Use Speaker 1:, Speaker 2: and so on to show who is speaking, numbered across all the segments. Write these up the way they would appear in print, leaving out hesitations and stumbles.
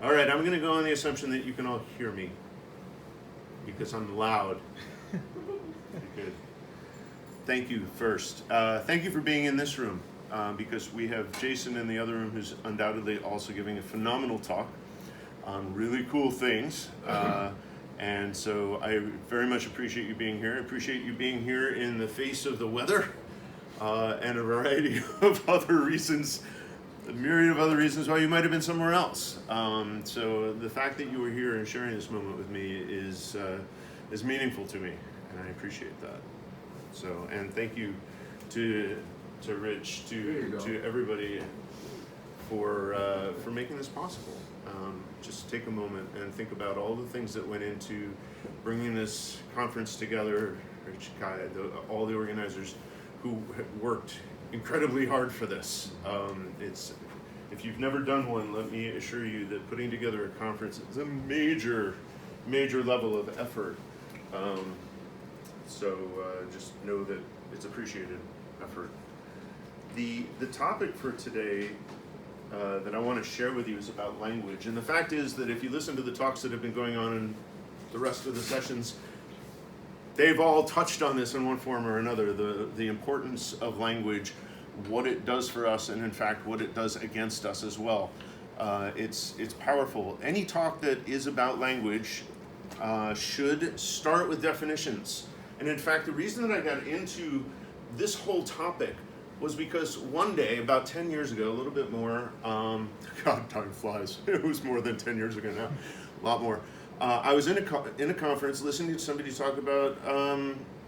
Speaker 1: All right, I'm going to go on the assumption that you can all hear me because I'm loud. Good. Thank you first. Thank you for being in this room because we have Jason in the other room who's undoubtedly also giving a phenomenal talk on really cool things. And so I very much appreciate you being here. I appreciate you being here in the face of the weather and a variety of other reasons, a myriad of other reasons why you might have been somewhere else. So the fact that you were here and sharing this moment with me is meaningful to me, and I appreciate that. So, and thank you to Rich, to everybody for making this possible. Just take a moment and think about all the things that went into bringing this conference together. Rich, Kai, all the organizers who worked incredibly hard for this. If you've never done one, let me assure you that putting together a conference is a major level of effort. So just know that it's appreciated effort. The topic for today that I want to share with you is about language. And the fact is that if you listen to the talks that have been going on in the rest of the sessions, they've all touched on this in one form or another, the importance of language, what it does for us, and in fact what it does against us as well. It's powerful. Any talk that is about language should start with definitions. And in fact, the reason that I got into this whole topic was because one day, about 10 years ago, a little bit more, God, time flies. It was more than 10 years ago now, a lot more. I was in a conference listening to somebody talk about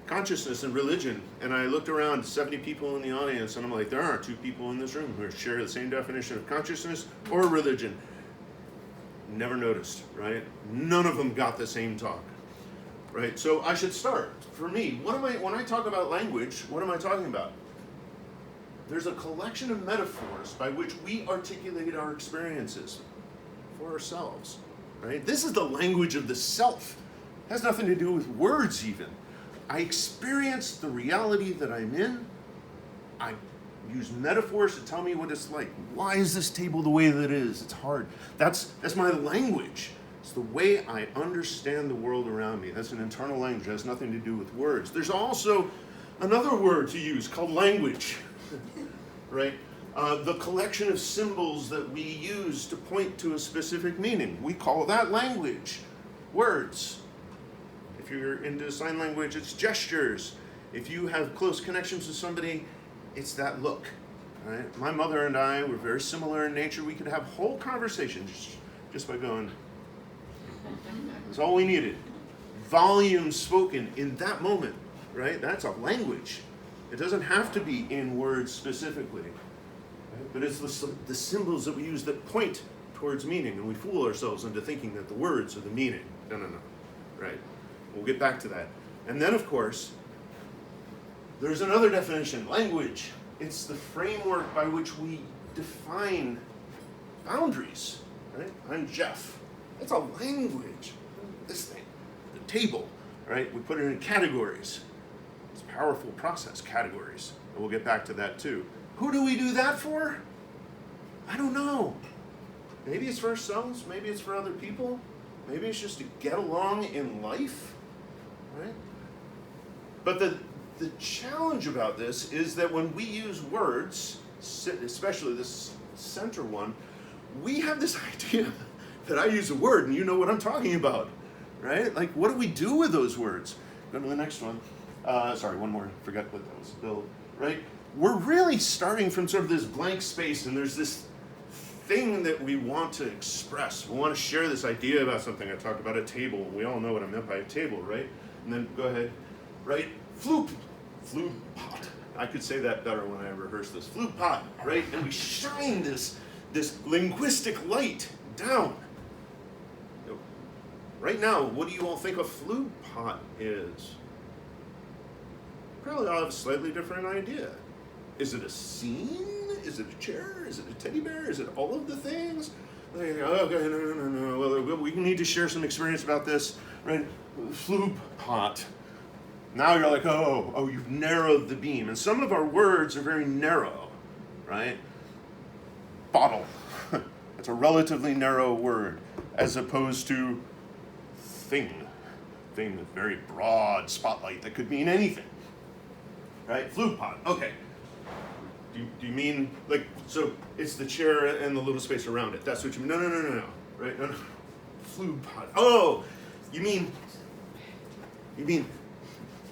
Speaker 1: consciousness and religion, and I looked around, 70 people in the audience, and I'm like, there aren't two people in this room who share the same definition of consciousness or religion. Never noticed, right? None of them got the same talk, right? So I should start. For me, when I talk about language, what am I talking about? There's a collection of metaphors by which we articulate our experiences for ourselves, right? This is the language of the self. It has nothing to do with words even. I experience the reality that I'm in. I use metaphors to tell me what it's like. Why is this table the way that it is? It's hard. That's my language. It's the way I understand the world around me. That's an internal language. It has nothing to do with words. There's also another word to use called language. Right? The collection of symbols that we use to point to a specific meaning. We call that language. Words. If you're into sign language, it's gestures. If you have close connections with somebody, it's that look. Right? My mother and I were very similar in nature. We could have whole conversations just by going. That's all we needed. Volumes spoken in that moment. Right? That's a language. It doesn't have to be in words specifically, right? But it's the symbols that we use that point towards meaning, and we fool ourselves into thinking that the words are the meaning. No, right? We'll get back to that. And then, of course, there's another definition, language. It's the framework by which we define boundaries, right? I'm Jeff. That's a language. This thing, the table, right? We put it in categories. It's a powerful process, categories. And we'll get back to that too. Who do we do that for? I don't know. Maybe it's for ourselves, maybe it's for other people, maybe it's just to get along in life, right? But the challenge about this is that when we use words, especially this center one, we have this idea that I use a word and you know what I'm talking about, right? Like, what do we do with those words? Go to the next one. Sorry, one more. Forgot what that was. Bill, right? We're really starting from sort of this blank space, and there's this thing that we want to express. We want to share this idea about something. I talked about a table. We all know what I meant by a table, right? And then go ahead, right? Flute pot. I could say that better when I rehearse this. Flute pot, right? And we shine this linguistic light down. Right now, what do you all think a flute pot is? Probably all have a slightly different idea. Is it a scene? Is it a chair? Is it a teddy bear? Is it all of the things? Like, okay, no. Well, we need to share some experience about this, right? Flute pot. Now you're like, oh, you've narrowed the beam. And some of our words are very narrow, right? Bottle. It's a relatively narrow word, as opposed to thing. Thing with very broad spotlight that could mean anything. Right? Flute pot. Okay. Do you mean, like, so it's the chair and the little space around it? That's what you mean? No. Right? No. Flute pot. Oh, you mean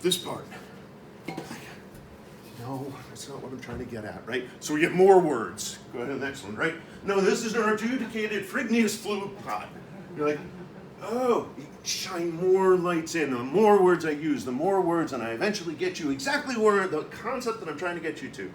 Speaker 1: this part. No, that's not what I'm trying to get at, right? So we get more words. Go ahead to the next one, right? No, this is an adjudicated Frignius flute pot. You're like, oh, you shine more lights in. The more words I use, the more words, and I eventually get you exactly where the concept that I'm trying to get you to.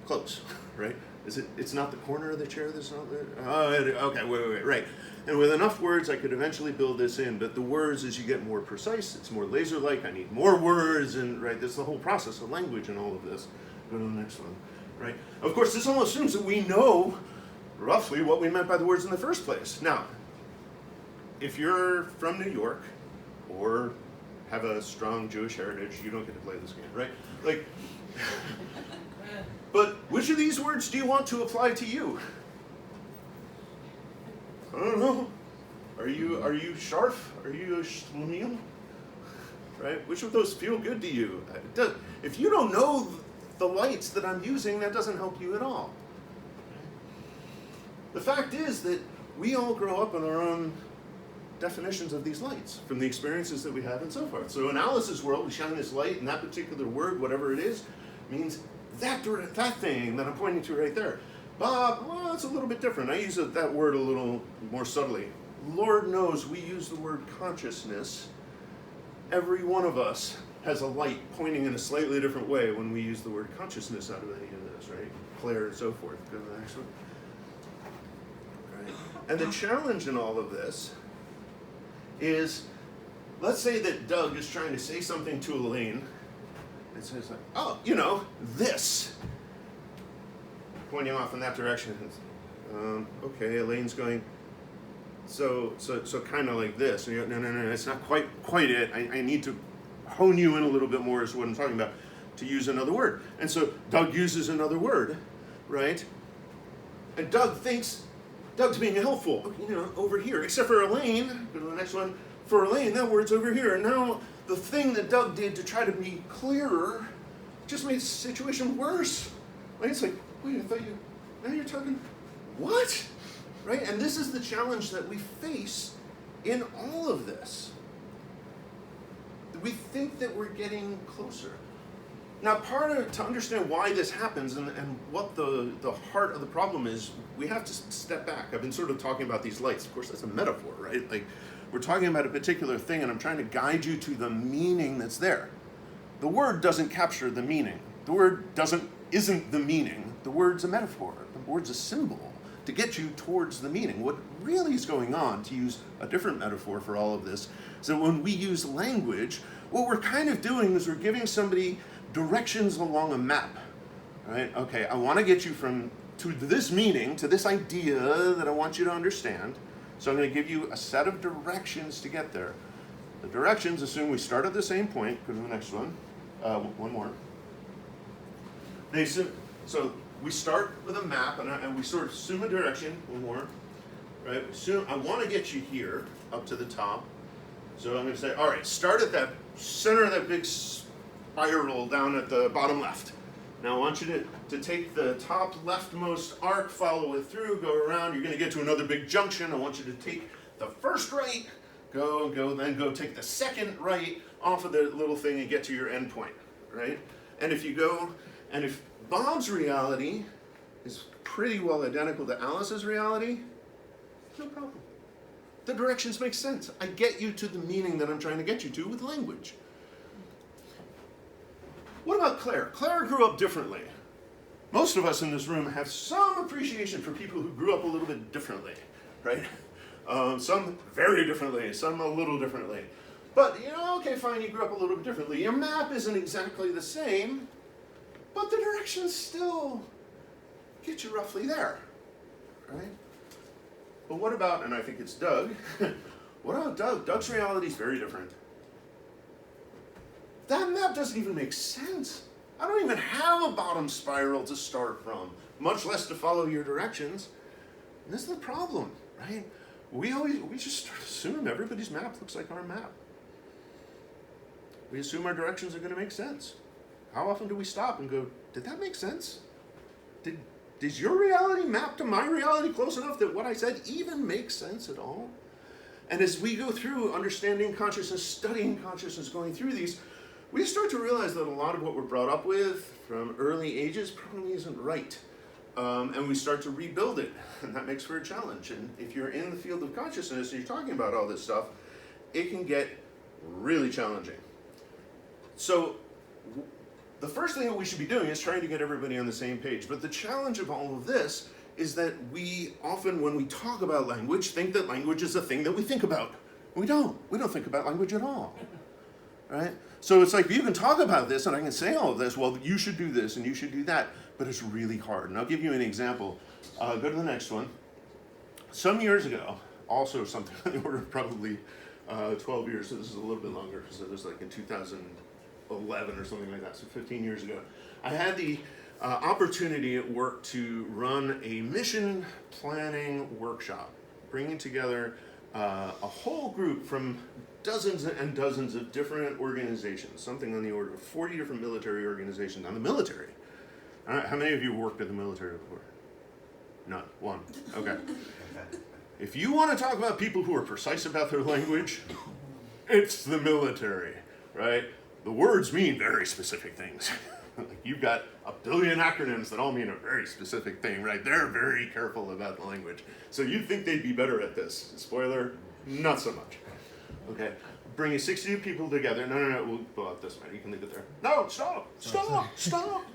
Speaker 1: Close, right? It's not the corner of the chair that's not there? Oh, okay, wait, right. And with enough words, I could eventually build this in, but the words, as you get more precise, it's more laser-like, I need more words, and right, that's the whole process of language and all of this. Go to the next one, right? Of course, this all assumes that we know roughly what we meant by the words in the first place. Now, if you're from New York, or have a strong Jewish heritage, you don't get to play this game, right? Like, but which of these words do you want to apply to you? I don't know. Are you Sharf? Are you a Shlomiel? Right? Which of those feel good to you? If you don't know the lights that I'm using, that doesn't help you at all. The fact is that we all grow up in our own definitions of these lights from the experiences that we have and so forth. So in Alice's world, we shine this light, and that particular word, whatever it is, means that thing that I'm pointing to right there. Bob, well, it's a little bit different. I use that word a little more subtly. Lord knows we use the word consciousness. Every one of us has a light pointing in a slightly different way when we use the word consciousness out of any of this, right? Claire and so forth. Go to the next one. Right. And the challenge in all of this is, let's say that Doug is trying to say something to Elaine, and says like, oh, this. Pointing off in that direction. Okay, Elaine's going, so kind of like this. And no, it's not quite it. I need to hone you in a little bit more is what I'm talking about, to use another word. And so Doug uses another word, right? And Doug thinks Doug's being helpful, over here. Except for Elaine, go to the next one. For Elaine, that word's over here. And now the thing that Doug did to try to be clearer just made the situation worse. Like, it's like, wait, I thought now you're talking, what? Right? And this is the challenge that we face in all of this. We think that we're getting closer. Now, to understand why this happens and what the heart of the problem is, we have to step back. I've been sort of talking about these lights. Of course, that's a metaphor, right? Like, we're talking about a particular thing, and I'm trying to guide you to the meaning that's there. The word doesn't capture the meaning. The word isn't the meaning. The word's a metaphor. The word's a symbol to get you towards the meaning. What really is going on, to use a different metaphor for all of this, is that when we use language, what we're kind of doing is we're giving somebody directions along a map, right? Okay, I want to get you to this meaning, to this idea that I want you to understand. So I'm going to give you a set of directions to get there. The directions assume we start at the same point. Go to the next one. One more. So we start with a map, and we sort of assume a direction. One more. Right? I want to get you here, up to the top. So I'm going to say, all right, start at that center of that big spiral down at the bottom left. Now I want you to take the top leftmost arc, follow it through, go around. You're going to get to another big junction. I want you to take the first right, then go take the second right off of the little thing and get to your end point, right? And if Bob's reality is pretty well identical to Alice's reality, no problem. The directions make sense. I get you to the meaning that I'm trying to get you to with language. What about Claire? Claire grew up differently. Most of us in this room have some appreciation for people who grew up a little bit differently, right? Some very differently, some a little differently. But, okay, fine, you grew up a little bit differently. Your map isn't exactly the same, but the directions still get you roughly there, right? But what about, and I think it's Doug, what about Doug? Doug's reality is very different. That map doesn't even make sense. I don't even have a bottom spiral to start from, much less to follow your directions. And this is the problem, right? We just assume everybody's map looks like our map. We assume our directions are going to make sense. How often do we stop and go, did that make sense? Does your reality map to my reality close enough that what I said even makes sense at all? And as we go through understanding consciousness, studying consciousness, going through these, we start to realize that a lot of what we're brought up with from early ages probably isn't right. And we start to rebuild it, and that makes for a challenge. And if you're in the field of consciousness and you're talking about all this stuff, it can get really challenging. So the first thing that we should be doing is trying to get everybody on the same page. But the challenge of all of this is that we often, when we talk about language, think that language is a thing that we think about. We don't. We don't think about language at all. Right? So it's like, you can talk about this and I can say all of this, well, you should do this and you should do that, but it's really hard. And I'll give you an example. Go to the next one. Some years ago, also something on the order of probably 12 years, so this is a little bit longer, because it was like in 2011 or something like that, so 15 years ago. I had the opportunity at work to run a mission planning workshop, bringing together a whole group from dozens and dozens of different organizations, something on the order of 40 different military organizations. Now, the military. How many of you worked in the military before? None. One. Okay. If you want to talk about people who are precise about their language, it's the military, right? The words mean very specific things. You've got a billion acronyms that all mean a very specific thing, right? They're very careful about the language. So you'd think they'd be better at this. Spoiler, not so much. Okay, bringing 62 people together. No, we'll go out this way. You can leave it there. No, stop.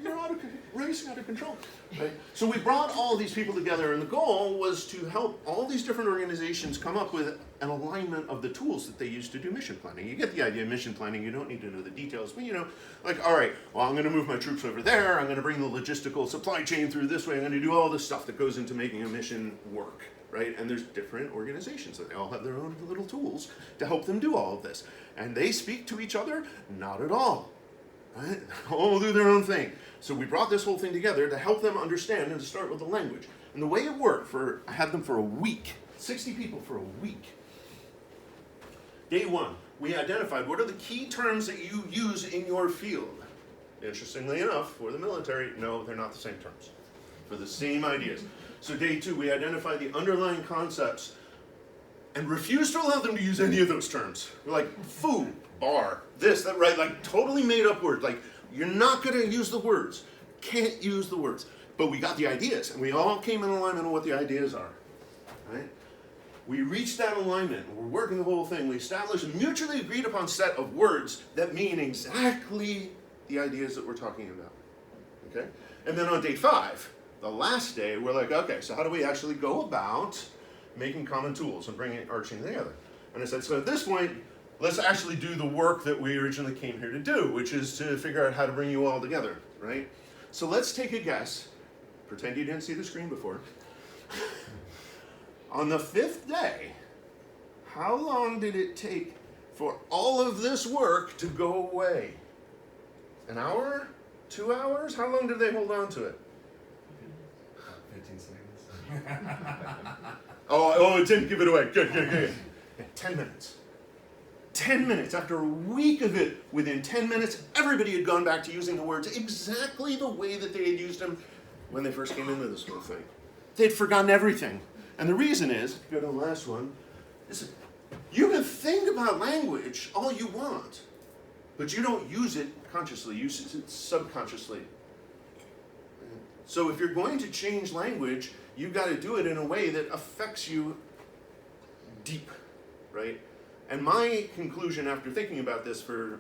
Speaker 1: You're racing out of control. Right? So we brought all these people together, and the goal was to help all these different organizations come up with an alignment of the tools that they use to do mission planning. You get the idea of mission planning. You don't need to know the details, but like, all right, well, I'm going to move my troops over there. I'm going to bring the logistical supply chain through this way. I'm going to do all this stuff that goes into making a mission work. Right? And there's different organizations that they all have their own little tools to help them do all of this. And they speak to each other? Not at all. Right? All do their own thing. So we brought this whole thing together to help them understand and to start with the language. And the way it worked, I had them for a week, 60 people for a week. Day one, we identified what are the key terms that you use in your field. Interestingly enough, for the military, no, they're not the same terms. For the same ideas. So day two, we identify the underlying concepts and refuse to allow them to use any of those terms. We're like, food, bar, this, that, right? Like totally made up words. Like, you're not going to use the words. Can't use the words. But we got the ideas, and we all came in alignment on what the ideas are. Right? We reached that alignment. We're working the whole thing. We established a mutually agreed upon set of words that mean exactly the ideas that we're talking about. Okay? And then on day 5, the last day, we're like, okay, so how do we actually go about making common tools and bringing our team together? And I said, so at this point, let's actually do the work that we originally came here to do, which is to figure out how to bring you all together, right? So let's take a guess. Pretend you didn't see the screen before. On the 5th day, how long did it take for all of this work to go away? An hour? 2 hours? How long did they hold on to it?
Speaker 2: 15 seconds.
Speaker 1: Oh, it didn't give it away. Good. 10 minutes. 10 minutes. After a week of it, within 10 minutes, everybody had gone back to using the words exactly the way that they had used them when they first came into this whole thing. They'd forgotten everything. And the reason is, if you go to the last one, is you can think about language all you want, but you don't use it consciously. You use it subconsciously. So if you're going to change language, you've got to do it in a way that affects you deep, right? And my conclusion after thinking about this for,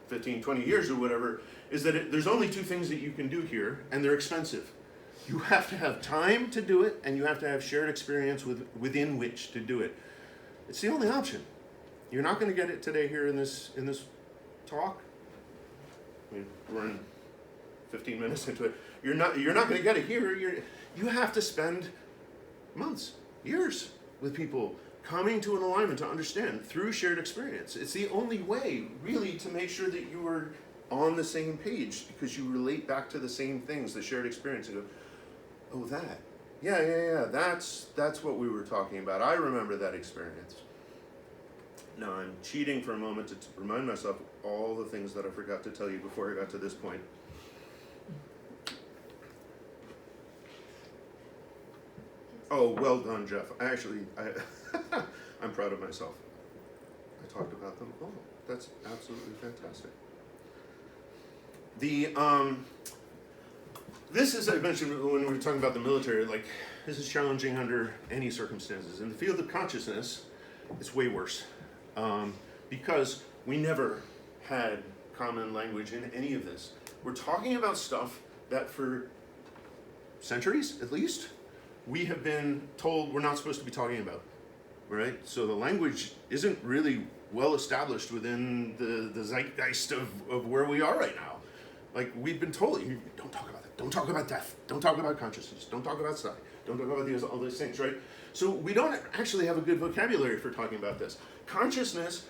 Speaker 1: 15, 20 years or whatever, is that there's only 2 things that you can do here, and they're expensive. You have to have time to do it, and you have to have shared experience within which to do it. It's the only option. You're not going to get it today here in this talk. I mean, we're in 15 minutes into it. You're not going to get it here. You have to spend months, years with people coming to an alignment to understand through shared experience. It's the only way, really, to make sure that you are on the same page, because you relate back to the same things, the shared experience, and go, oh, that. Yeah. That's what we were talking about. I remember that experience. Now I'm cheating for a moment to remind myself all the things that I forgot to tell you before I got to this point. Oh, well done, Jeff. I'm proud of myself. I talked about them. Oh, that's absolutely fantastic. This is, I mentioned when we were talking about the military, like, this is challenging under any circumstances. In the field of consciousness, it's way worse. Because we never had common language in any of this. We're talking about stuff that for centuries, at least, we have been told we're not supposed to be talking about, right? So the language isn't really well established within the zeitgeist of where we are right now. Like, we've been told, you don't talk about that, don't talk about death, don't talk about consciousness, don't talk about stuff, don't talk about all these things, right? So we don't actually have a good vocabulary for talking about this. Consciousness,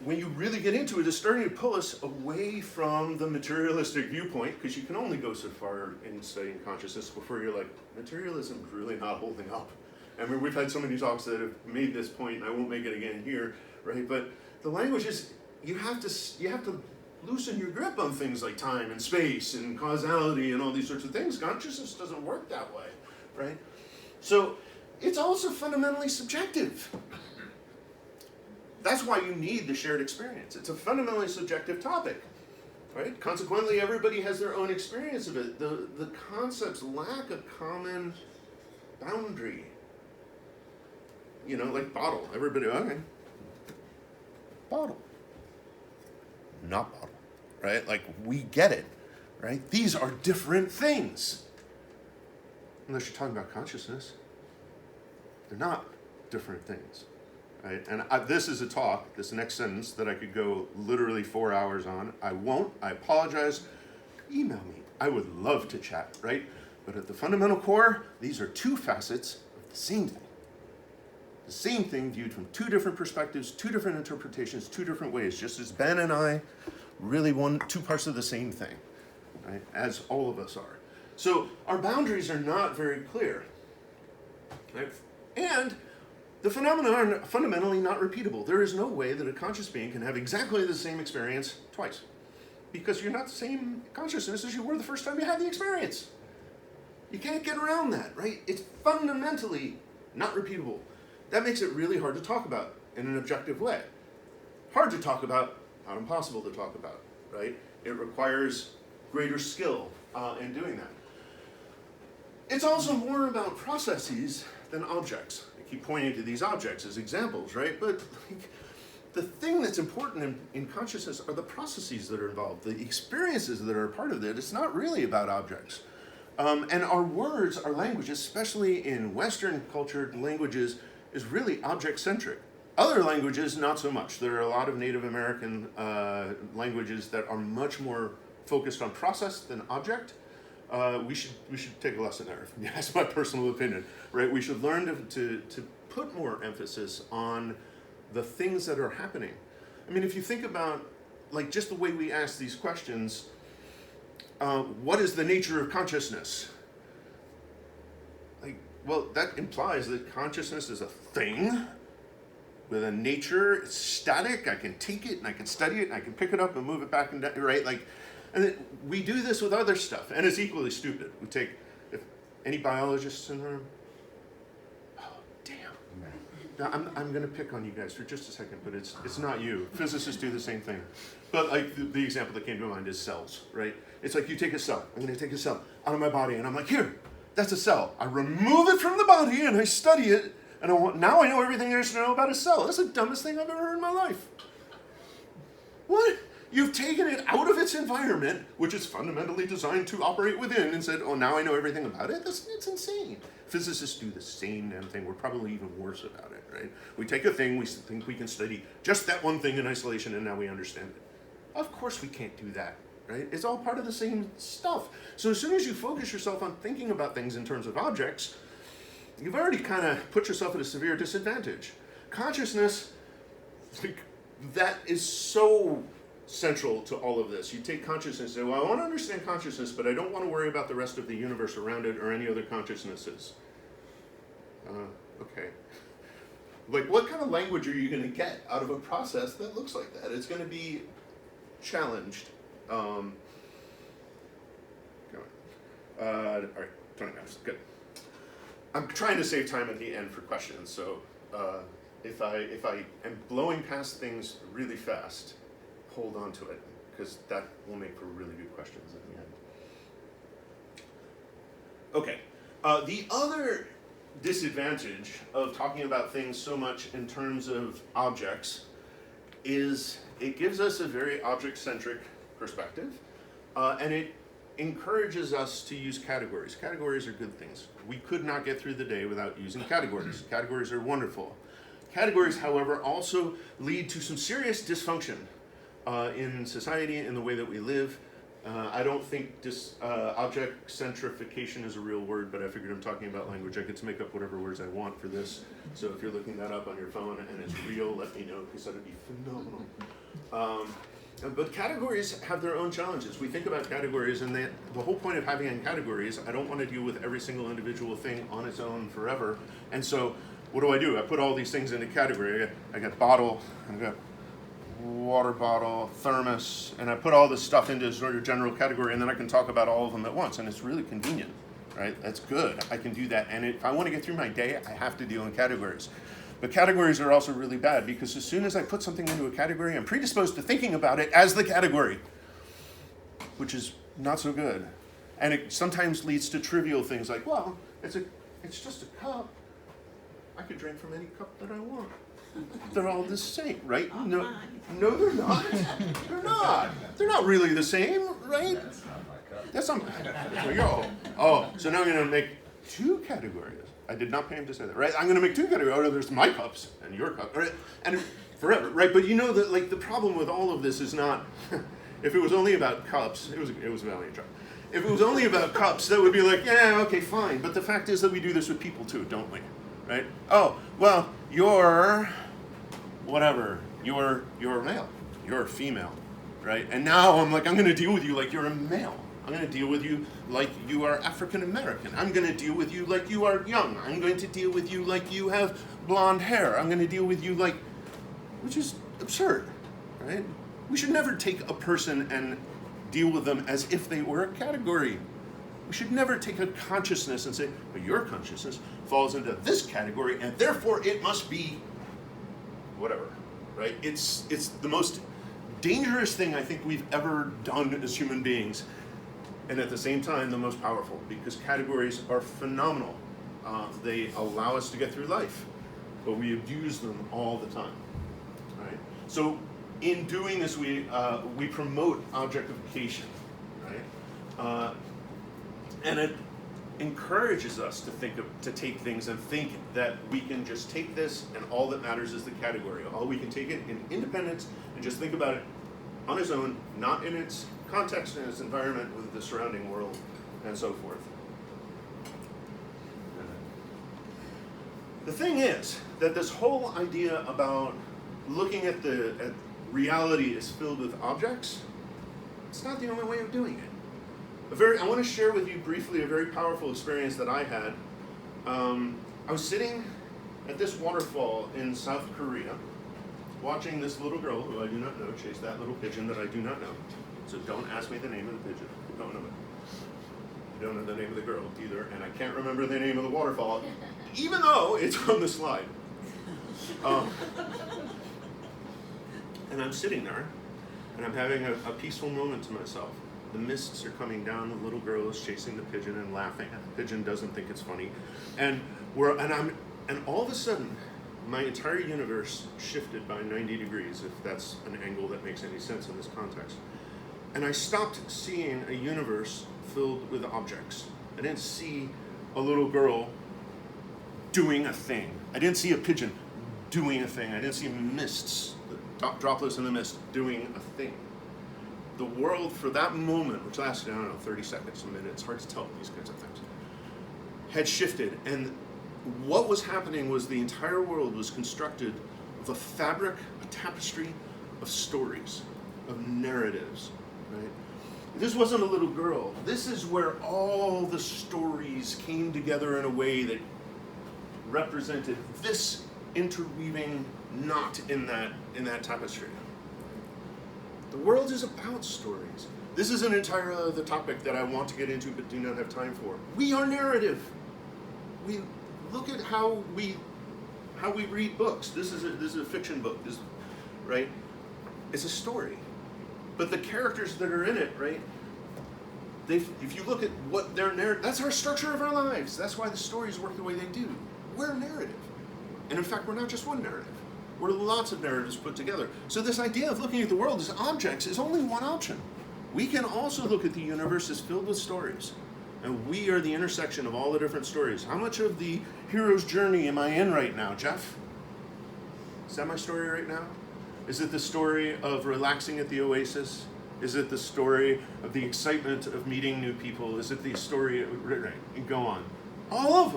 Speaker 1: when you really get into it, is starting to pull us away from the materialistic viewpoint, because you can only go so far in studying consciousness before you're like, materialism's really not holding up. I mean, we've had so many talks that have made this point, and I won't make it again here, right? But the language is, you have to loosen your grip on things like time and space and causality and all these sorts of things. Consciousness doesn't work that way, right? So it's also fundamentally subjective. That's why you need the shared experience. It's a fundamentally subjective topic, right? Consequently, everybody has their own experience of it. The concepts lack a common boundary. You know, like bottle. Everybody, okay. Bottle. Not bottle, right? Like, we get it, right? These are different things. Unless you're talking about consciousness. They're not different things. Right? And this is a talk, this next sentence, that I could go literally 4 hours on. I won't. I apologize. Email me. I would love to chat, right? But at the fundamental core, these are two facets of the same thing. The same thing viewed from two different perspectives, two different interpretations, two different ways, just as Ben and I really two parts of the same thing, right? As all of us are. So our boundaries are not very clear. Right? And the phenomena are fundamentally not repeatable. There is no way that a conscious being can have exactly the same experience twice, because you're not the same consciousness as you were the first time you had the experience. You can't get around that, right? It's fundamentally not repeatable. That makes it really hard to talk about in an objective way. Hard to talk about, not impossible to talk about, right? It requires greater skill in doing that. It's also more about processes than objects. I keep pointing to these objects as examples, right? But like, the thing that's important in consciousness are the processes that are involved, the experiences that are a part of it. It's not really about objects. And our words, our language, especially in Western cultured languages, is really object-centric. Other languages, not so much. There are a lot of Native American languages that are much more focused on process than object. We should take a lesson there. That's my personal opinion, right? We should learn to put more emphasis on the things that are happening. I mean, if you think about, like, just the way we ask these questions, what is the nature of consciousness? Like, well, that implies that consciousness is a thing with a nature. It's static. I can take it and I can study it and I can pick it up and move it back and down, right? Like, and we do this with other stuff, and it's equally stupid. We take, if any biologists in the room? Oh, damn. Now, I'm going to pick on you guys for just a second, but it's not you. Physicists do the same thing. But like the example that came to mind is cells, right? It's like you take a cell. I'm going to take a cell out of my body, and I'm like, here, that's a cell. I remove it from the body, and I study it, and now I know everything there is to know about a cell. That's the dumbest thing I've ever heard in my life. What? You've taken it out of its environment, which is fundamentally designed to operate within, and said, oh, now I know everything about it? It's insane. Physicists do the same damn thing. We're probably even worse about it, right? We take a thing, we think we can study just that one thing in isolation, and now we understand it. Of course we can't do that, right? It's all part of the same stuff. So as soon as you focus yourself on thinking about things in terms of objects, you've already kind of put yourself at a severe disadvantage. Consciousness, that is so central to all of this. You take consciousness and say, well, I want to understand consciousness, but I don't want to worry about the rest of the universe around it or any other consciousnesses. Okay. Like, what kind of language are you going to get out of a process that looks like that? It's going to be challenged. All right, 20 minutes, good. I'm trying to save time at the end for questions, so if I am blowing past things really fast, hold on to it, because that will make for really good questions at the end. Okay, the other disadvantage of talking about things so much in terms of objects is it gives us a very object-centric perspective, and it encourages us to use categories. Categories are good things. We could not get through the day without using categories. Categories are wonderful. Categories, however, also lead to some serious dysfunction in society, in the way that we live. I don't think object centrification is a real word, but I figured I'm talking about language. I get to make up whatever words I want for this. So if you're looking that up on your phone and it's real, let me know, because that would be phenomenal. But categories have their own challenges. We think about categories, and the whole point of having categories, I don't want to deal with every single individual thing on its own forever. And so what do? I put all these things into category. I got bottle, I got water bottle, thermos, and I put all this stuff into sort of general category, and then I can talk about all of them at once, and it's really convenient, right? That's good. I can do that, and if I want to get through my day, I have to deal in categories. But categories are also really bad, because as soon as I put something into a category, I'm predisposed to thinking about it as the category, which is not so good. And it sometimes leads to trivial things like, well, it's just a cup. I could drink from any cup that I want. They're all the same, right? No, they're not. They're not. They're not really the same, right? That's not my cup. There we go. Oh, so now I'm going to make two categories. I did not pay him to say that, right? I'm going to make two categories. Oh, there's my cups and your cup, right? And forever, right? But you know that, like, the problem with all of this is not, if it was only about cups, it was a valiant try. If it was only about cups, that would be like, yeah, okay, fine. But the fact is that we do this with people too, don't we? Right? Oh, well, you're whatever. You're male. You're female, right? And now I'm going to deal with you like you're a male. I'm going to deal with you like you are African American. I'm going to deal with you like you are young. I'm going to deal with you like you have blonde hair. I'm going to deal with you like, which is absurd, right? We should never take a person and deal with them as if they were a category. We should never take a consciousness and say, well, your consciousness falls into this category, and therefore it must be whatever, right? It's the most dangerous thing I think we've ever done as human beings, and at the same time the most powerful, because categories are phenomenal. They allow us to get through life, but we abuse them all the time, right? So in doing this, we promote objectification, right? And it encourages us to take things and think that we can just take this and all that matters is the category. All we can take it in independence and just think about it on its own, not in its context and its environment with the surrounding world and so forth. The thing is that this whole idea about looking at reality as filled with objects, it's not the only way of doing it. I want to share with you briefly a very powerful experience that I had. I was sitting at this waterfall in South Korea, watching this little girl who I do not know chase that little pigeon that I do not know. So don't ask me the name of the pigeon. I don't know it. I don't know the name of the girl either, and I can't remember the name of the waterfall, even though it's on the slide. And I'm sitting there, and I'm having a peaceful moment to myself. The mists are coming down, the little girl is chasing the pigeon and laughing, and the pigeon doesn't think it's funny. And all of a sudden, my entire universe shifted by 90 degrees, if that's an angle that makes any sense in this context. And I stopped seeing a universe filled with objects. I didn't see a little girl doing a thing. I didn't see a pigeon doing a thing. I didn't see mists, the droplets in the mist, doing a thing. The world for that moment, which lasted, I don't know, 30 seconds, a minute, it's hard to tell these kinds of things, had shifted. And what was happening was the entire world was constructed of a fabric, a tapestry of stories. of narratives, right? This wasn't a little girl. This is where all the stories came together in a way that represented this interweaving knot in that tapestry. The world is about stories. This is an entire other topic that I want to get into but do not have time for. We are narrative. We look at how we read books. This is a fiction book, right? It's a story. But the characters that are in it, right? If you look at what their narrative, that's our structure of our lives. That's why the stories work the way they do. We're a narrative. And in fact, we're not just one narrative. We're lots of narratives put together. So this idea of looking at the world as objects is only one option. We can also look at the universe as filled with stories. And we are the intersection of all the different stories. How much of the hero's journey am I in right now, Jeff? Is that my story right now? Is it the story of relaxing at the oasis? Is it the story of the excitement of meeting new people? Is it the story, right, and go on. All of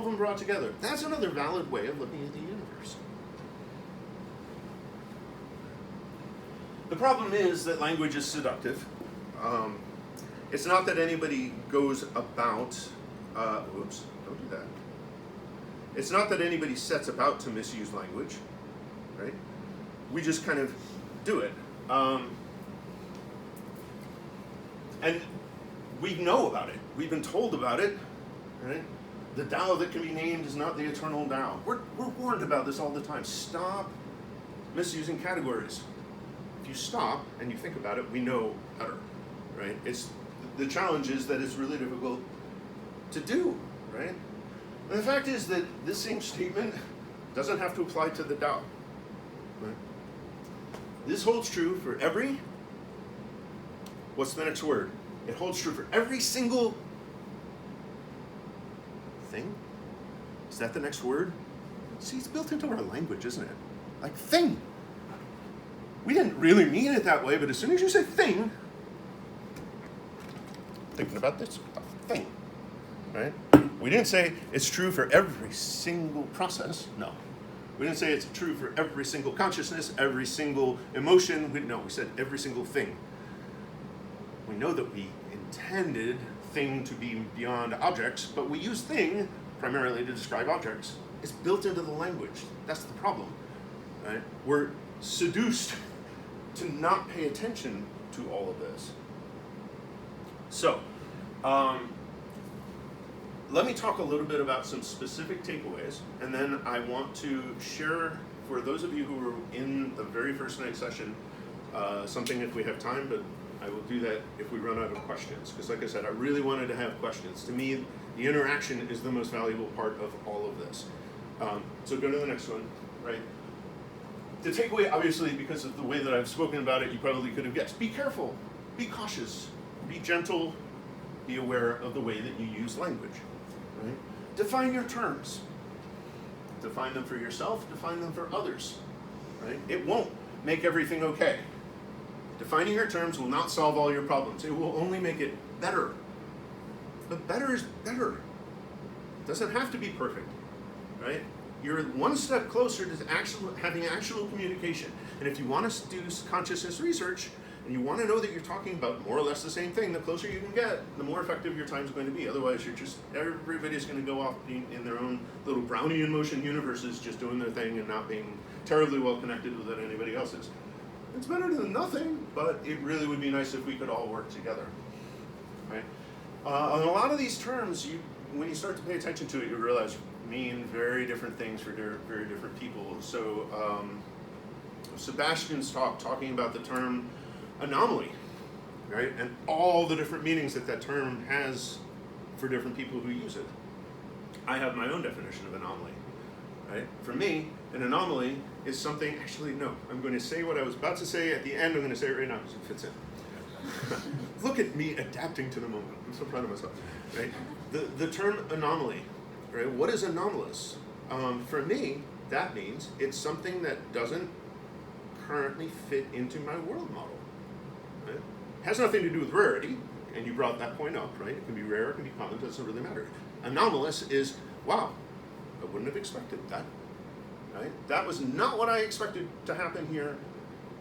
Speaker 1: them brought together. That's another valid way of looking at the universe. The problem is that language is seductive. It's not that anybody goes about, oops, don't do that. It's not that anybody sets about to misuse language, right? We just kind of do it. And we know about it. We've been told about it, right? The Tao that can be named is not the eternal Tao. We're warned about this all the time. Stop misusing categories. If you stop and you think about it, we know better, right? The challenge is that it's really difficult to do, right? And the fact is that this same statement doesn't have to apply to the Tao, right? This holds true for every, what's the next word? It holds true for every single thing? Is that the next word? See, it's built into our language, isn't it? Like thing. We didn't really mean it that way, but as soon as you say thing, thinking about this thing, right? We didn't say it's true for every single process. No. We didn't say it's true for every single consciousness, every single emotion. We said every single thing. We know that we intended thing to be beyond objects, but we use thing primarily to describe objects. It's built into the language. That's the problem, right? We're seduced to not pay attention to all of this. So, let me talk a little bit about some specific takeaways, and then I want to share, for those of you who were in the very first night session, something if we have time, but I will do that if we run out of questions. Because like I said, I really wanted to have questions. To me, the interaction is the most valuable part of all of this. So go to the next one, right? The takeaway, obviously, because of the way that I've spoken about it, you probably could have guessed. Be careful, be cautious, be gentle, be aware of the way that you use language, right? Define your terms. Define them for yourself, define them for others, right? It won't make everything okay. Defining your terms will not solve all your problems. It will only make it better. But better is better. It doesn't have to be perfect, right? You're one step closer to having actual communication. And if you want to do consciousness research, and you want to know that you're talking about more or less the same thing, the closer you can get, the more effective your time's going to be. Otherwise, everybody's going to go off in their own little Brownian motion universes, just doing their thing and not being terribly well connected with what anybody else is. It's better than nothing, but it really would be nice if we could all work together, right? On a lot of these terms, when you start to pay attention to it, you realize mean very different things for very different people. So Sebastian's talking about the term anomaly, right? And all the different meanings that term has for different people who use it. I have my own definition of anomaly, right? For me, an anomaly is something, actually, no, I'm going to say what I was about to say at the end. I'm going to say it right now because it fits in. Look at me adapting to the moment. I'm so proud of myself, right? The term anomaly, right? What is anomalous? For me, that means it's something that doesn't currently fit into my world model, right? It has nothing to do with rarity, and you brought that point up, right? It can be rare, it can be common, it doesn't really matter. Anomalous is, wow, I wouldn't have expected that, right? That was not what I expected to happen here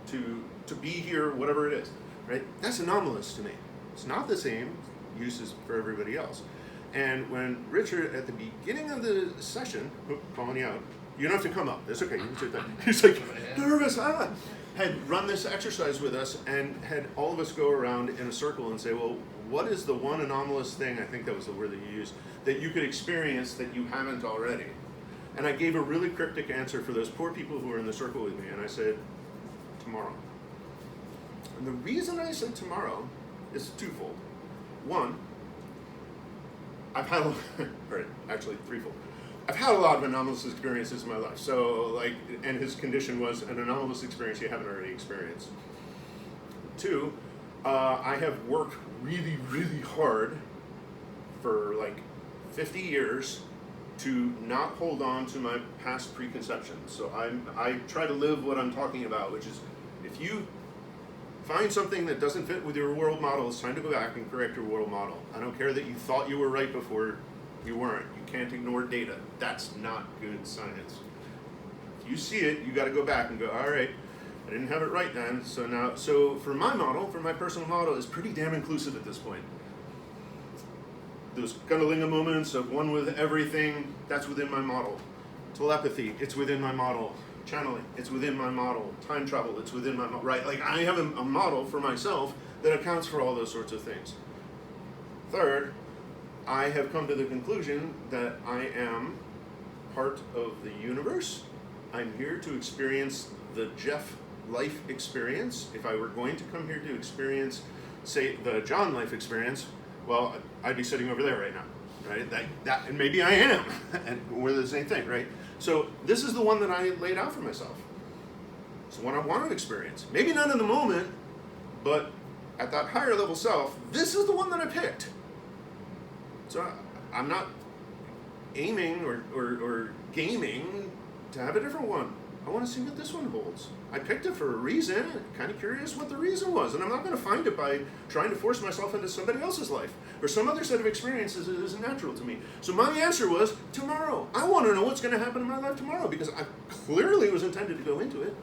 Speaker 1: to to be here, whatever it is, right? That's anomalous to me. It's not the same uses for everybody else. And when Richard, at the beginning of the session, calling you out, you don't have to come up, it's okay, you can sit there. He's like, nervous, had run this exercise with us and had all of us go around in a circle and say, well, what is the one anomalous thing, I think that was the word that you used, that you could experience that you haven't already? And I gave a really cryptic answer for those poor people who were in the circle with me, and I said, tomorrow. And the reason I said tomorrow is twofold. One, I've had, or actually threefold. I've had a lot of anomalous experiences in my life. So, like, and his condition was an anomalous experience you haven't already experienced. Two, I have worked really, really hard for like 50 years to not hold on to my past preconceptions. So I try to live what I'm talking about, which is if you find something that doesn't fit with your world model, it's time to go back and correct your world model. I don't care that you thought you were right before you weren't. You can't ignore data. That's not good science. If you see it, you got to go back and go, all right, I didn't have it right then. So for my model, for my personal model, is pretty damn inclusive at this point. Those Gundalinga moments of one with everything, that's within my model. Telepathy, it's within my model. Channeling, it's within my model. Time travel, it's within my model, right? Like I have a model for myself that accounts for all those sorts of things. Third, I have come to the conclusion that I am part of the universe. I'm here to experience the Jeff life experience. If I were going to come here to experience, say, the John life experience, well, I'd be sitting over there right now, right? And maybe I am, and we're the same thing, right? So this is the one that I laid out for myself. It's the one I want to experience. Maybe not in the moment, but at that higher level self, this is the one that I picked. So I'm not aiming or gaming to have a different one. I want to see what this one holds. I picked it for a reason. I'm kind of curious what the reason was. And I'm not going to find it by trying to force myself into somebody else's life or some other set of experiences that isn't natural to me. So my answer was tomorrow. I want to know what's going to happen in my life tomorrow because I clearly was intended to go into it.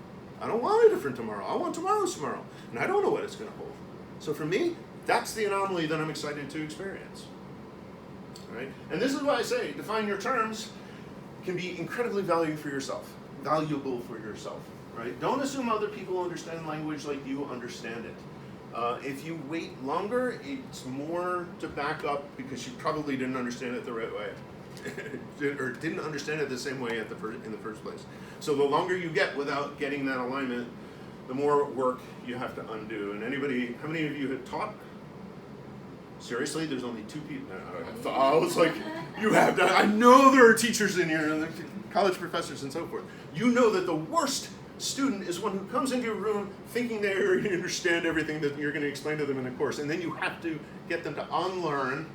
Speaker 1: I don't want a different tomorrow. I want tomorrow's tomorrow. And I don't know what it's going to hold. So for me, that's the anomaly that I'm excited to experience. Right? And this is why I say define your terms can be incredibly valuable for yourself. Right? Don't assume other people understand language like you understand it. If you wait longer, it's more to back up because you probably didn't understand it the right way, or didn't understand it the same way in the first place. So the longer you get without getting that alignment, the more work you have to undo. And anybody, how many of you have taught? Seriously, there's only 2 people. I was like, you have to. I know there are teachers in here, and college professors and so forth. You know that the worst student is one who comes into your room thinking they already understand everything that you're going to explain to them in a course, and then you have to get them to unlearn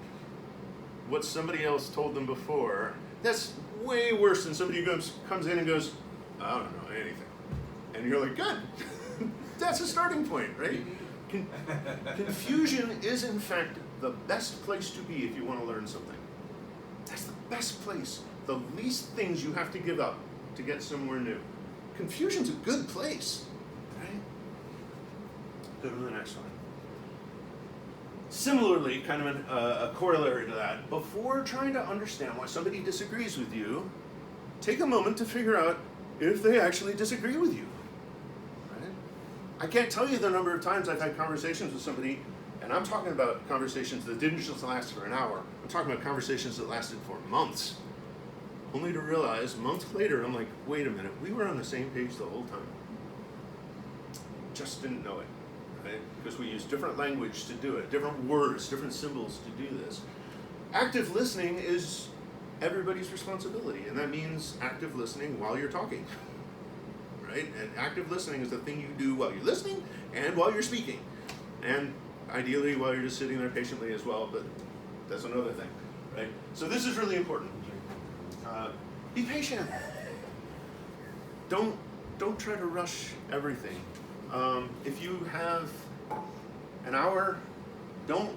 Speaker 1: what somebody else told them before. That's way worse than somebody who comes in and goes, I don't know anything. And you're like, good. That's a starting point, right? Confusion is, in fact, the best place to be if you want to learn something. That's the best place. The least things you have to give up to get somewhere new. Confusion's a good place, right? Go to the next one. Similarly, kind of a corollary to that, before trying to understand why somebody disagrees with you, take a moment to figure out if they actually disagree with you. Right? I can't tell you the number of times I've had conversations with somebody, and I'm talking about conversations that didn't just last for an hour. I'm talking about conversations that lasted for months. Only to realize, months later, I'm like, wait a minute, we were on the same page the whole time. Just didn't know it, right? Because we use different language to do it, different words, different symbols to do this. Active listening is everybody's responsibility, and that means active listening while you're talking, right? And active listening is the thing you do while you're listening and while you're speaking. And ideally while you're just sitting there patiently as well, but that's another thing, right? So this is really important. Be patient. Don't try to rush everything. If you have an hour, don't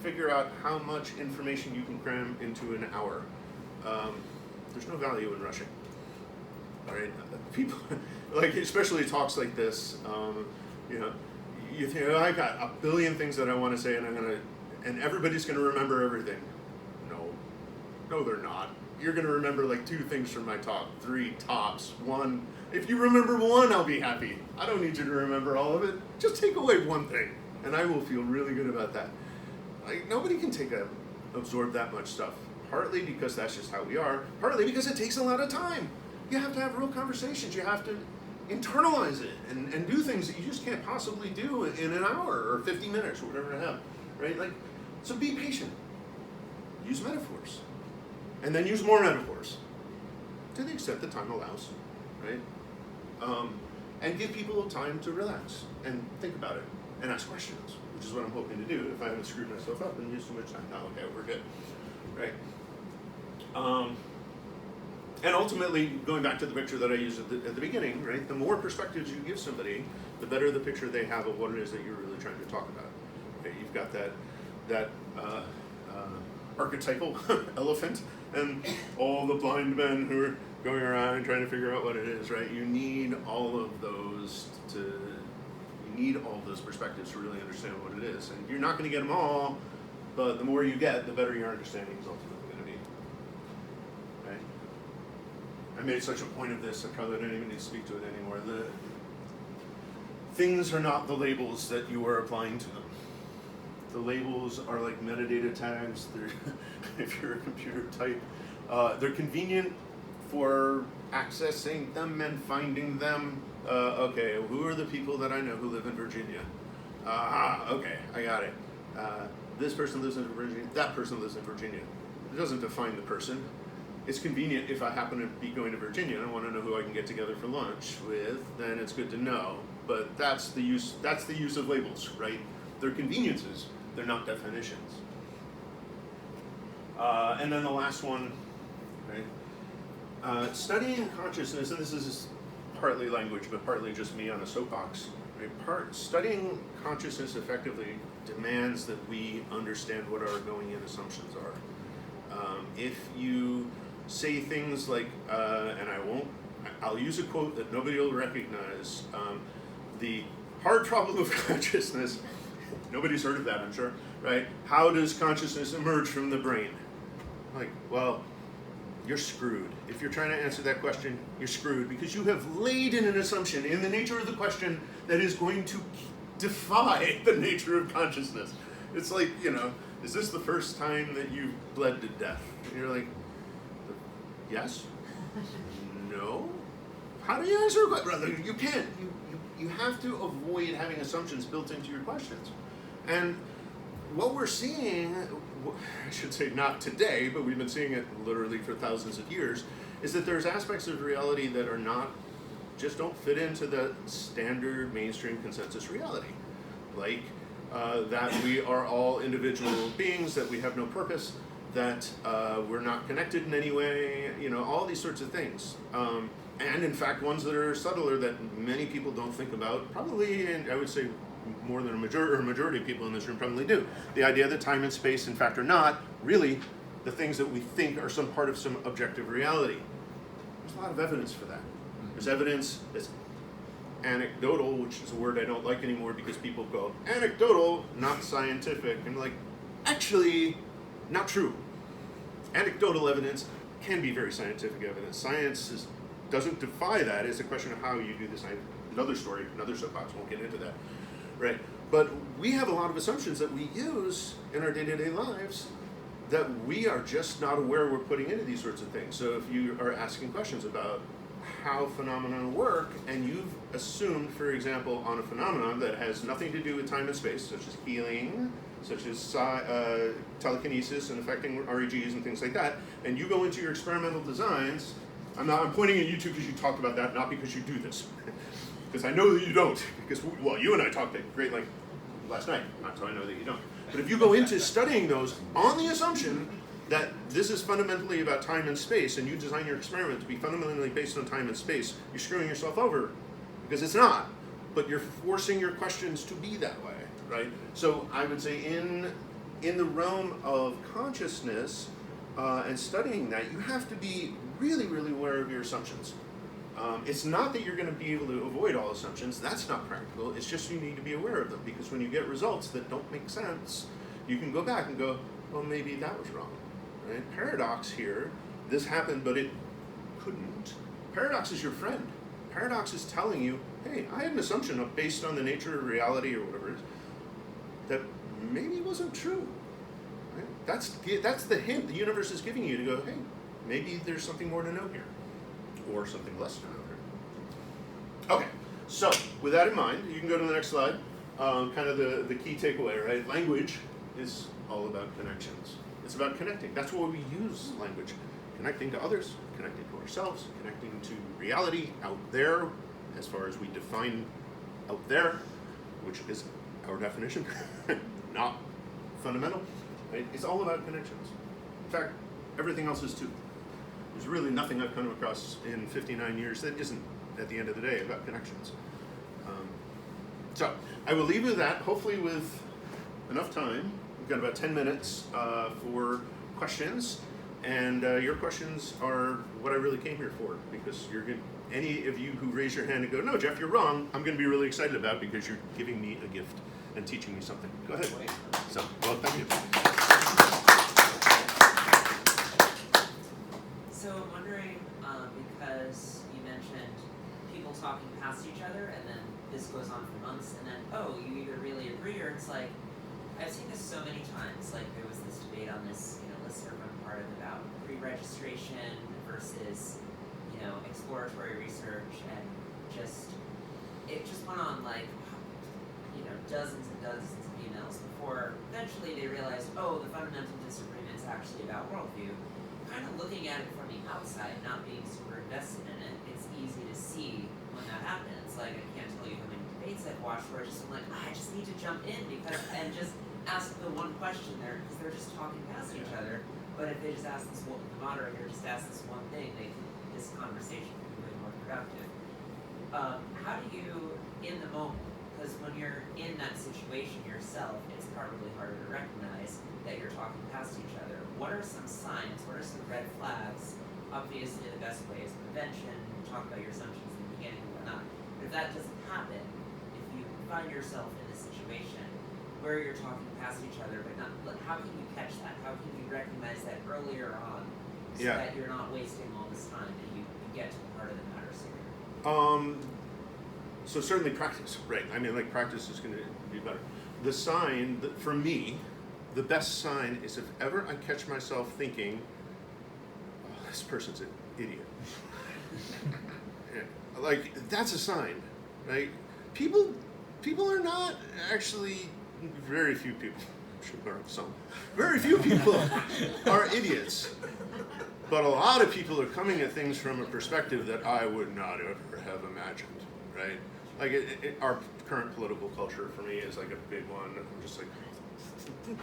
Speaker 1: figure out how much information you can cram into an hour. There's no value in rushing. All right, people like especially talks like this. you think, oh, I got a billion things that I want to say, and everybody's gonna remember everything. No, they're not. You're gonna remember like 2 things from my talk, 3 tops. 1. If you remember 1, I'll be happy. I don't need you to remember all of it. Just take away 1 thing, and I will feel really good about that. Like, nobody can absorb that much stuff. Partly because that's just how we are. Partly because it takes a lot of time. You have to have real conversations. You have to internalize it and do things that you just can't possibly do in an hour or 50 minutes or whatever you have, right? Like, so be patient. Use metaphors, and then use more metaphors to the extent that time allows, right? And give people time to relax and think about it and ask questions, which is what I'm hoping to do if I haven't screwed myself up and used too much time. No, okay, we're good, right? And ultimately, going back to the picture that I used at the beginning, right? The more perspectives you give somebody, the better the picture they have of what it is that you're really trying to talk about. Okay? You've got that archetypal elephant, and all the blind men who are going around trying to figure out what it is, right? You need all of those perspectives to really understand what it is, and you're not going to get them all, but the more you get, the better your understanding is ultimately going to be. Right? I made such a point of this, I probably don't even need to speak to it anymore. The things are not the labels that you are applying to them. The labels are like metadata tags. If you're a computer type, they're convenient for accessing them and finding them. Okay, who are the people that I know who live in Virginia? Okay, I got it. This person lives in Virginia, that person lives in Virginia. It doesn't define the person. It's convenient if I happen to be going to Virginia and I want to know who I can get together for lunch with, then it's good to know. But that's the use of labels, right? They're conveniences, they're not definitions. And then the last one, right? Studying consciousness, and this is partly language, but partly just me on a soapbox. Right? Studying consciousness effectively demands that we understand what our going-in assumptions are. If you say things like, and I'll use a quote that nobody will recognize, the hard problem of consciousness, nobody's heard of that, I'm sure, right? How does consciousness emerge from the brain? Like, well, you're screwed. If you're trying to answer that question, you're screwed because you have laid in an assumption in the nature of the question that is going to defy the nature of consciousness. It's like, is this the first time that you've bled to death? And you're like, yes? No? How do you answer a question? You can't. You have to avoid having assumptions built into your questions. And what we're seeing, I should say not today, but we've been seeing it literally for thousands of years, is that there's aspects of reality that are just don't fit into the standard mainstream consensus reality. Like that we are all individual beings, that we have no purpose, that we're not connected in any way, all these sorts of things. And in fact, ones that are subtler that many people don't think about, probably, and I would say more than a majority of people in this room probably do. The idea that time and space, in fact, are not really the things that we think are some part of some objective reality. There's a lot of evidence for that. There's evidence that's anecdotal, which is a word I don't like anymore because people go, anecdotal, not scientific, and like, actually, not true. Anecdotal evidence can be very scientific evidence. Science doesn't defy that. It's a question of how you do this. Another story, another soapbox, won't get into that. Right? But we have a lot of assumptions that we use in our day-to-day lives that we are just not aware we're putting into these sorts of things. So if you are asking questions about how phenomena work, and you've assumed, for example, on a phenomenon that has nothing to do with time and space, such as healing, such as telekinesis and affecting REGs and things like that, and you go into your experimental designs, I'm pointing at you two because you talked about that, not because you do this. Because I know that you don't. Because, you and I talked at great length last night, not so I know that you don't. But if you go into studying those on the assumption that this is fundamentally about time and space, and you design your experiment to be fundamentally based on time and space, you're screwing yourself over, because it's not. But you're forcing your questions to be that way, right? So I would say in the realm of consciousness and studying that, you have to be really, really aware of your assumptions. It's not that you're going to be able to avoid all assumptions. That's not practical. It's just you need to be aware of them, because when you get results that don't make sense, you can go back and go, well, maybe that was wrong. Right? Paradox here, this happened, but it couldn't. Paradox is your friend. Paradox is telling you, hey, I had an assumption based on the nature of reality or whatever it is, that maybe wasn't true. Right? That's the hint the universe is giving you to go, hey, maybe there's something more to know here, or something less to know here. Okay, so with that in mind, you can go to the next slide. Kind of the key takeaway, right? Language is all about connections. It's about connecting. That's why we use language. Connecting to others, connecting to ourselves, connecting to reality out there, as far as we define out there, which is our definition, not fundamental. Right? It's all about connections. In fact, everything else is too. There's really nothing I've come across in 59 years that isn't, at the end of the day, about connections. So I will leave you with that, hopefully with enough time. We've got about 10 minutes for questions, and your questions are what I really came here for, because you're good. Any of you who raise your hand and go, no, Jeff, you're wrong, I'm going to be really excited about, because you're giving me a gift and teaching me something. Go ahead. So, well, thank you.
Speaker 3: So I'm wondering, because you mentioned people talking past each other, and then this goes on for months, and then, oh, you either really agree, or it's like, I've seen this so many times. Like, there was this debate on this, listserv I'm part of about pre-registration versus, exploratory research, and it just went on like, dozens and dozens of emails before eventually they realized, oh, the fundamental disagreement is actually about worldview. Kind of looking at it from the outside, not being super invested in it, it's easy to see when that happens. Like, I can't tell you how many debates I've watched where I just need to jump in and just ask the one question there, because they're just talking past each other. But if they just ask the moderator just ask this one thing, this conversation can be way more productive. How do you, in the moment, because when you're in that situation yourself, it's probably harder to recognize that you're talking past each other. What are some signs? What are some red flags? Obviously, the best way is prevention. Talk about your assumptions in the beginning and whatnot. But if that doesn't happen, if you find yourself in a situation where you're talking past each other, but not, how can you catch that? How can you recognize that earlier on, so that you're not wasting all this time and you get to the heart of the matter sooner?
Speaker 1: So certainly practice, right? I mean, practice is going to be better. The sign, for me, the best sign is if ever I catch myself thinking, oh, this person's an idiot. That's a sign, right? People are not actually, very few people, I'm sure there are some, very few people are idiots. But a lot of people are coming at things from a perspective that I would not ever have imagined, right? Our current political culture for me is a big one. I'm just I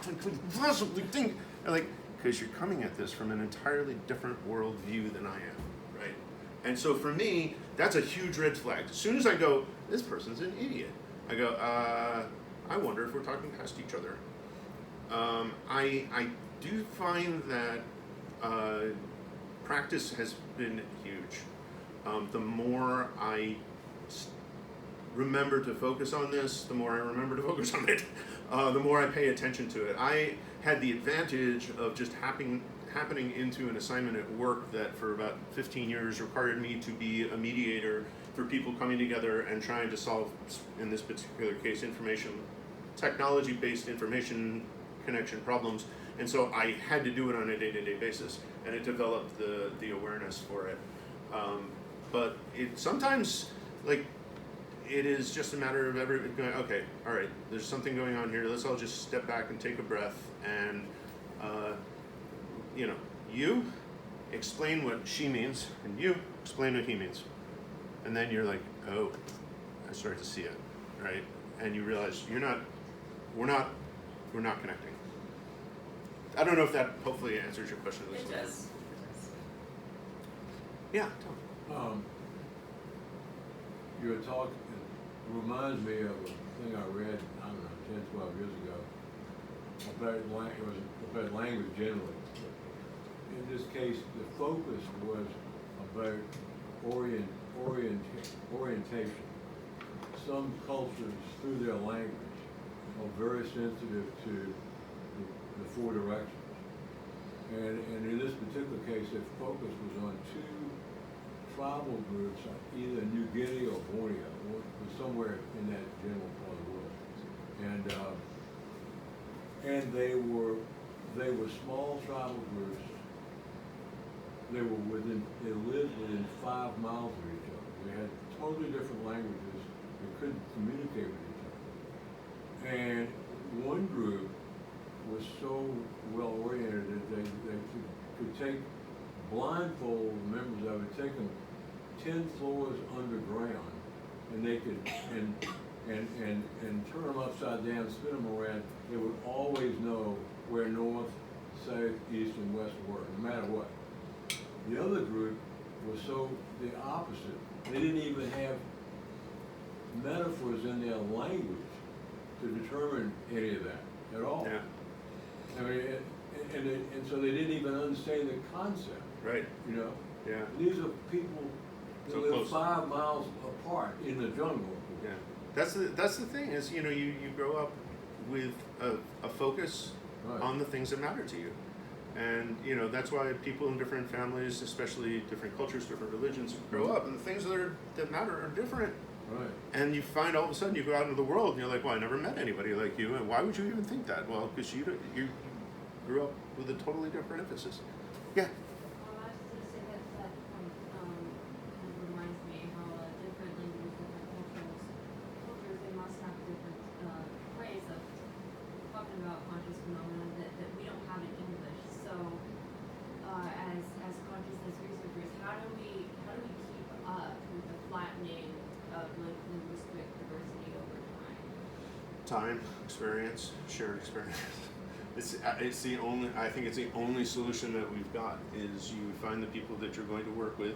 Speaker 1: couldn't possibly think. Because you're coming at this from an entirely different worldview than I am, right? And so for me, that's a huge red flag. As soon as I go, this person's an idiot, I go, I wonder if we're talking past each other. I do find that practice has been huge. The more I remember to focus on this, the more I remember to focus on it, the more I pay attention to it. I had the advantage of just happening into an assignment at work that for about 15 years required me to be a mediator for people coming together and trying to solve, in this particular case, technology-based information connection problems. And so I had to do it on a day-to-day basis, and it developed the awareness for it. But it sometimes, it is just a matter of everybody going, okay, all right, there's something going on here. Let's all just step back and take a breath, and you explain what she means, and you explain what he means, and then you're like, oh, I start to see it, right? And you realize we're not connecting. I don't know if that hopefully answers your question.
Speaker 3: It does.
Speaker 1: Yeah.
Speaker 4: Your talk reminds me of a thing I read, 10, 12 years ago, about language generally. In this case, the focus was about orientation. Some cultures, through their language, are very sensitive to the four directions. And in this particular case, their focus was on two tribal groups, either New Guinea or Borneo, or somewhere in that general part of the world. And they were small tribal groups. They lived within 5 miles of each other. They had totally different languages. They couldn't communicate with each other. And one group was so well oriented that they could take blindfold members of it, take them 10 floors underground, and they could and turn them upside down, spin them around. They would always know where north, south, east, and west were, no matter what. The other group was so the opposite. They didn't even have metaphors in their language to determine any of that at all.
Speaker 1: Yeah.
Speaker 4: I mean, and so they didn't even understand the concept.
Speaker 1: Right.
Speaker 4: You know.
Speaker 1: Yeah.
Speaker 4: These are people that
Speaker 1: So
Speaker 4: live
Speaker 1: close.
Speaker 4: 5 miles apart in the jungle.
Speaker 1: Yeah. That's the thing is, you know, you grow up with a focus
Speaker 4: Right.
Speaker 1: on the things that matter to you. And, you know, that's why people in different families, especially different cultures, different religions, grow up, and the things that matter are different.
Speaker 4: Right.
Speaker 1: And you find all of a sudden you go out into the world and you're like, well, I never met anybody like you, and why would you even think that? Well, because you grew up with a totally different emphasis. Yeah.
Speaker 5: Well, I was just gonna say that kind of reminds me how different languages, different cultures, they must have different ways of talking about conscious phenomena that we don't have in English. So, as consciousness researchers, how do we keep up with the flattening of linguistic diversity over time?
Speaker 1: Time, experience, shared experience. It's the only, I think it's the only solution that we've got is you find the people that you're going to work with,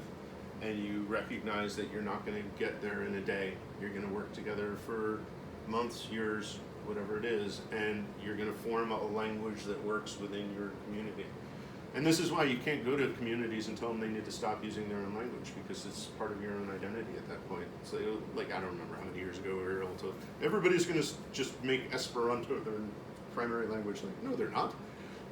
Speaker 1: and you recognize that you're not going to get there in a day. You're going to work together for months, years, whatever it is, and you're going to form a language that works within your community. And this is why you can't go to communities and tell them they need to stop using their own language, because it's part of your own identity at that point. It's like I don't remember how many years ago we were able to, everybody's going to just make Esperanto their primary language. Like, no, they're not.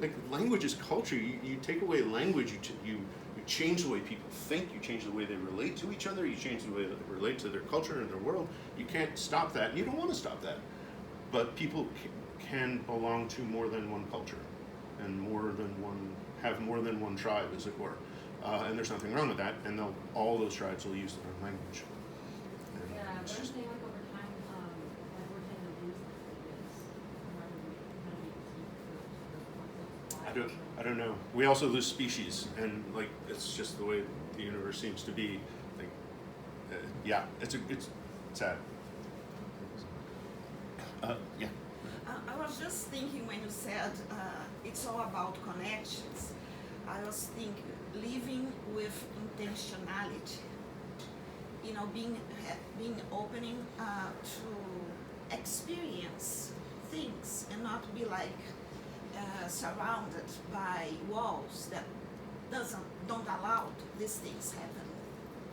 Speaker 1: Like, language is culture. You take away language, you change the way people think, you change the way they relate to each other, you change the way they relate to their culture and their world. You can't stop that, and you don't want to stop that. But people can belong to more than one culture, and have more than one tribe, as it were. And there's nothing wrong with that, and all those tribes will use their own language. And
Speaker 5: Yeah,
Speaker 1: it's
Speaker 5: but I'm
Speaker 1: just-
Speaker 5: saying like over time, like we're trying to lose languages. How do we keep the concepts alive?
Speaker 1: I don't know. We also lose species, and like it's just the way the universe seems to be. Like, yeah, it's sad. Yeah.
Speaker 6: I was just thinking when you said it's all about connections. I was thinking living with intentionality. You know, being opening to experience things and not be like surrounded by walls that don't allow these things happen.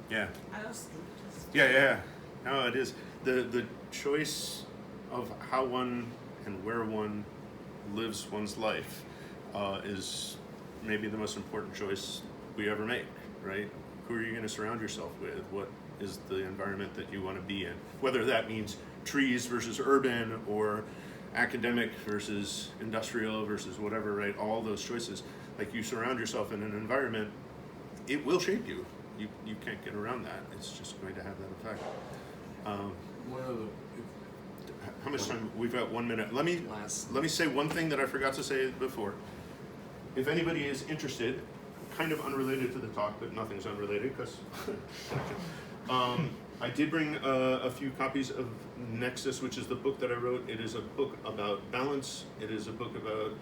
Speaker 1: Yeah.
Speaker 6: I was thinking just
Speaker 1: Yeah. No, it is the choice of how one and where one lives one's life is maybe the most important choice we ever make, right? Who are you going to surround yourself with? What is the environment that you want to be in? Whether that means trees versus urban, or academic versus industrial versus whatever, right? All those choices. Like, you surround yourself in an environment, it will shape you. You can't get around that. It's just going to have that effect.
Speaker 4: One of the,
Speaker 1: How much time? We've got 1 minute. Let me say one thing that I forgot to say before. If anybody is interested, kind of unrelated to the talk, but nothing's unrelated because I did bring a few copies of Nexus, which is the book that I wrote. It is a book about balance. It is a book about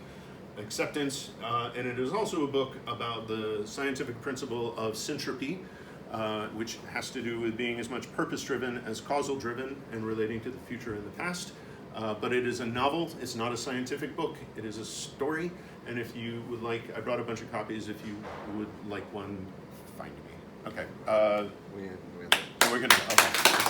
Speaker 1: acceptance, and it is also a book about the scientific principle of syntropy, which has to do with being as much purpose-driven as causal-driven and relating to the future and the past. But it is a novel. It's not a scientific book. It is a story. And if you would like, I brought a bunch of copies. If you would like one, find me. Okay.
Speaker 2: We had
Speaker 1: We're gonna. Okay.